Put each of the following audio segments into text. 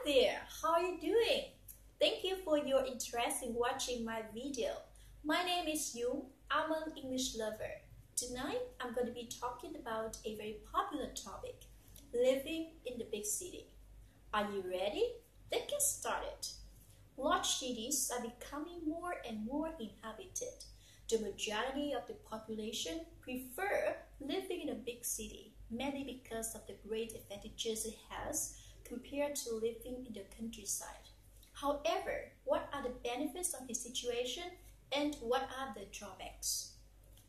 there, how are you doing? Thank you for your interest in watching my video. My name is Dung. I'm an English lover. Tonight, I'm going to be talking about a very popular topic, living in the big city. Are you ready? Let's get started. Large cities are becoming more and more inhabited. The majority of the population prefer living in a big city, mainly because of the great advantages it has compared to living in the countryside. However, what are the benefits of this situation and what are the drawbacks?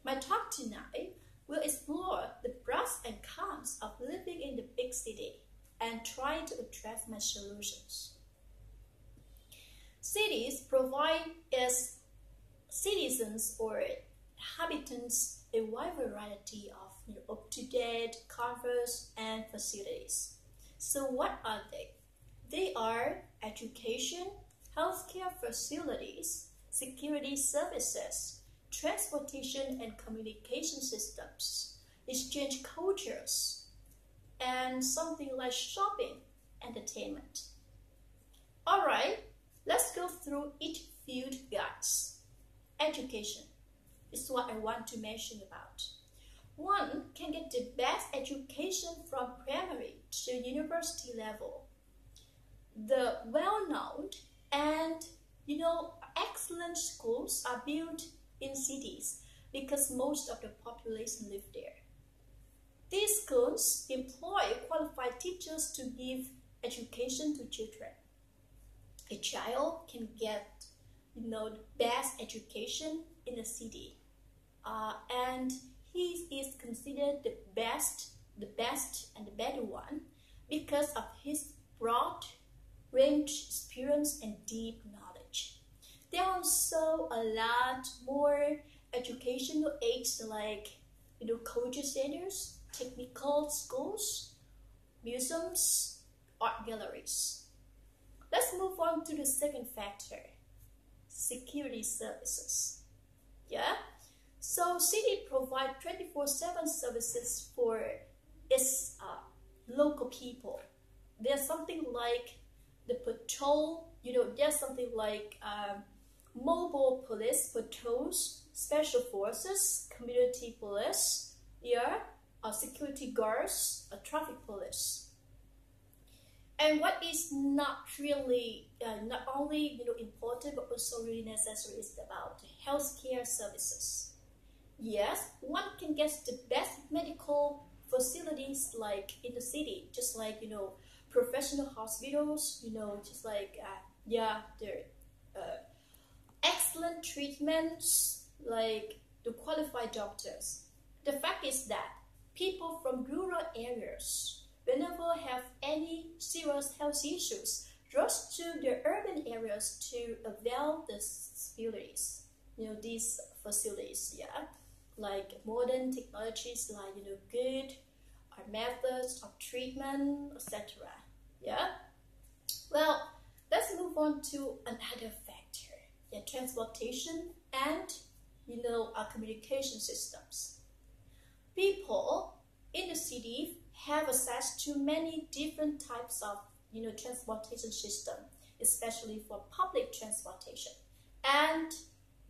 My talk tonight will explore the pros and cons of living in the big city and try to address my solutions. Cities provide its citizens or inhabitants a wide variety of up-to-date comforts and facilities. So what are they? They are education, healthcare facilities, security services, transportation and communication systems, exchange cultures, and something like shopping, entertainment. Alright, let's go through each field, guys. Education is what I want to mention about. One can get the best education from primary to university level. The well-known and excellent schools are built in cities because most of the population live there. These schools employ qualified teachers to give education to children. A child can get the best education in the city, and he is considered the best and the better one because of his broad range experience and deep knowledge. There are also a lot more educational aids like culture centers, technical schools, museums, art galleries. Let's move on to the second factor, security services. So city provide 24/7 services for its local people. There's something like the patrol, there's something like mobile police patrols, special forces, community police, security guards, traffic police. And what is not really, not only important but also really necessary is about healthcare services. Yes, one can get the best medical facilities like in the city, just like professional hospitals, just like there excellent treatments, like the qualified doctors. The fact is that people from rural areas, whenever have any serious health issues, rush to the urban areas to avail the facilities. These facilities, like modern technologies, like good methods of treatment, etc. Well, let's move on to another factor: transportation and our communication systems. People in the city have access to many different types of transportation system, especially for public transportation, and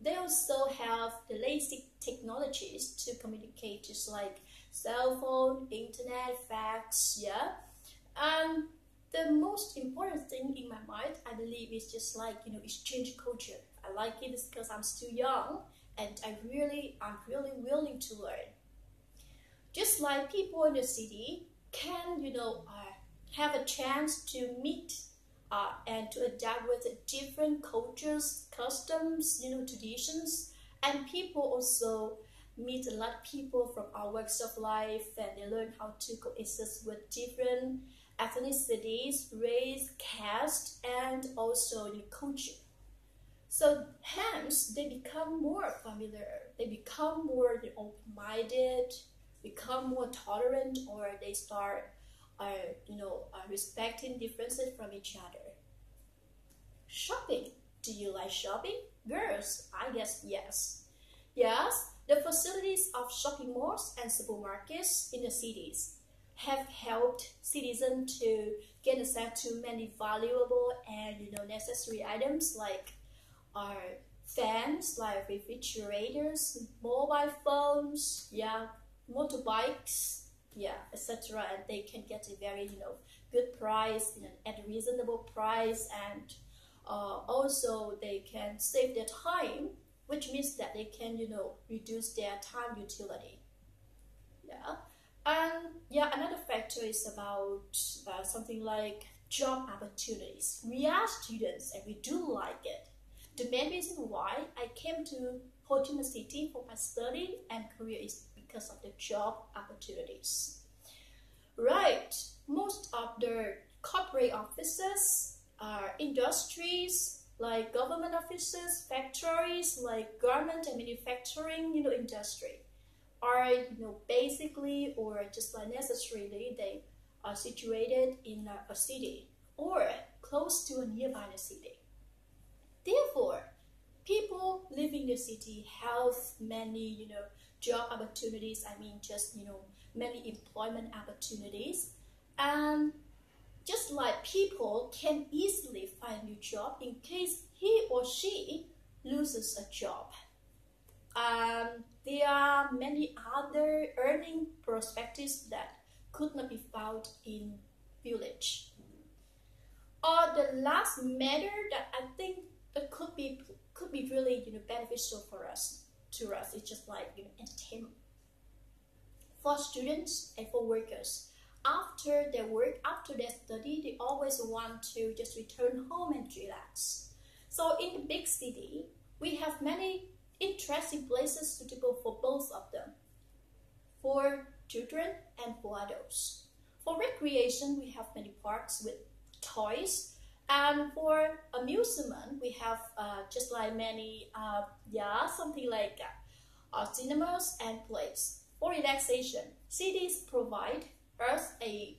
they also have the latest technologies to communicate, just like cell phone, internet, fax, and the most important thing in my mind, I believe, is just like exchange culture. I like it because I'm still young and I'm really willing to learn. Just like people in the city can have a chance to meet and to adapt with different cultures, customs, traditions, and people also meet a lot of people from our walks of life, and they learn how to coexist with different ethnicities, race, caste, and also culture. So hence they become more familiar, they become more open-minded, become more tolerant, or they start respecting differences from each other. Shopping. Do you like shopping? Girls, I guess yes. Yes, the facilities of shopping malls and supermarkets in the cities have helped citizens to get access to many valuable and necessary items like fans, like refrigerators, mobile phones, yeah, motorbikes, yeah, etc. And they can get a very good price at a reasonable price, and also they can save their time, which means that they can reduce their time utility. Yeah. And yeah, another factor is about something like job opportunities. We are students and we do like it. The main reason why I came to Ho Chi Minh City for my study and career is because of the job opportunities. Right, most of the corporate offices, industries like government offices, factories like garment and manufacturing industry are basically or just like necessarily they are situated in a city or close to a nearby city. Therefore, people living in the city have many job opportunities. I mean, just many employment opportunities, and just like people can easily find a new job in case he or she loses a job. There are many other earning perspectives that could not be found in village. Or the last matter that I think that could be really beneficial for us is just like entertainment for students and for workers. After their work, after their study, they always want to just return home and relax. So in the big city, we have many interesting places suitable for both of them, for children and for adults. For recreation, we have many parks with toys, and for amusement, we have just like many, something like cinemas and plays. For relaxation, cities provide us a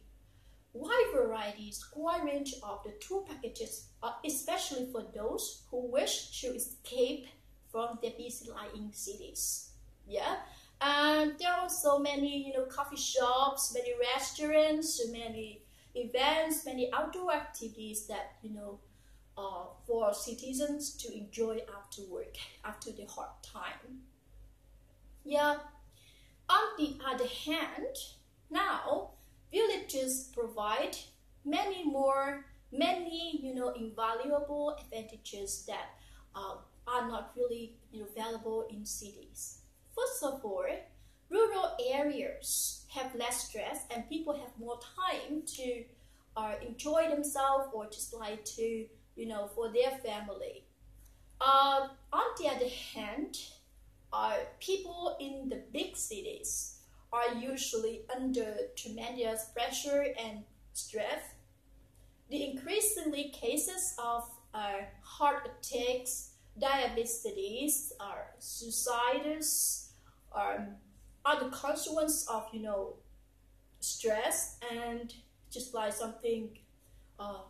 wide range of the tour packages, especially for those who wish to escape from their busy life in cities. Yeah, and there are also many coffee shops, many restaurants, many events, many outdoor activities that for citizens to enjoy after work, after the hard time. Yeah. On the other hand, now villages provide many invaluable advantages that are not really available in cities. First of all, rural areas have less stress and people have more time to enjoy themselves or just like to for their family. On the other hand, people in the big cities are usually under tremendous pressure and stress. The increasingly cases of heart attacks, diabetes, suicides are the consequence of stress and just like something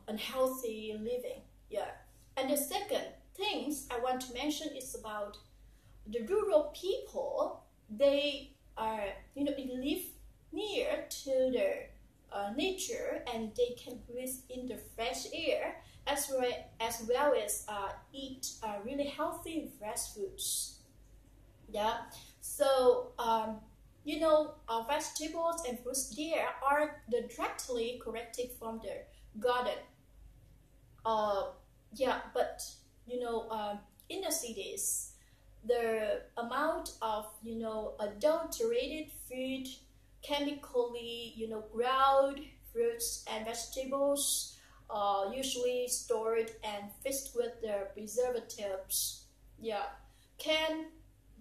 unhealthy living. Yeah. And the second things I want to mention is about the rural people. They are they live near to their nature, and they can breathe in the fresh air as well as eat really healthy and fresh foods. Yeah, so vegetables and fruits there are directly collected from the garden. Yeah, but in the cities, the amount of adulterated food, chemically ground fruits and vegetables, usually stored and fixed with the preservatives, yeah, can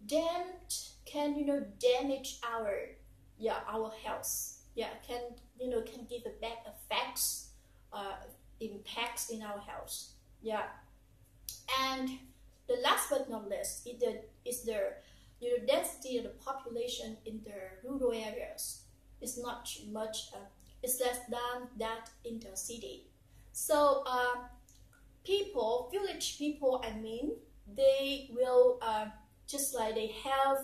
damage our health. Yeah, can give a bad effects, impacts in our health. Yeah, and the last but not least is the density of the population in the rural areas. It's not much. It's less than that in the city. So village people, I mean, they will just like they have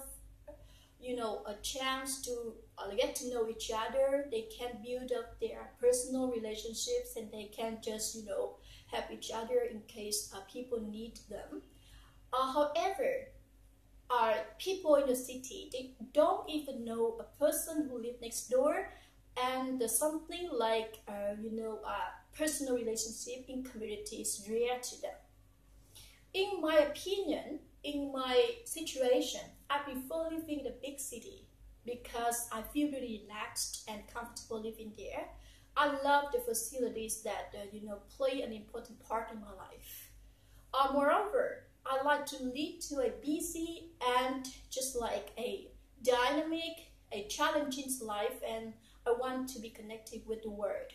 a chance to get to know each other. They can build up their personal relationships, and they can just help each other in case people need them. However, people in the city, they don't even know a person who lives next door, and something like personal relationship in community is rare to them. In my opinion, in my situation, I prefer living in a big city because I feel really relaxed and comfortable living there. I love the facilities that play an important part in my life. Moreover, I like to lead to a busy and just like a dynamic, a challenging life, and I want to be connected with the world.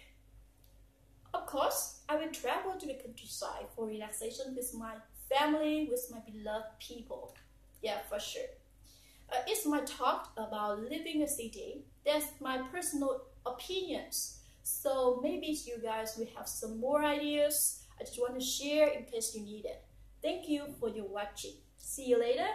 Of course, I will travel to the countryside for relaxation with my family, with my beloved people. Yeah, for sure. It's my talk about living in a city. That's my personal opinions. So maybe you guys will have some more ideas. I just want to share in case you need it. Thank you for your watching. See you later.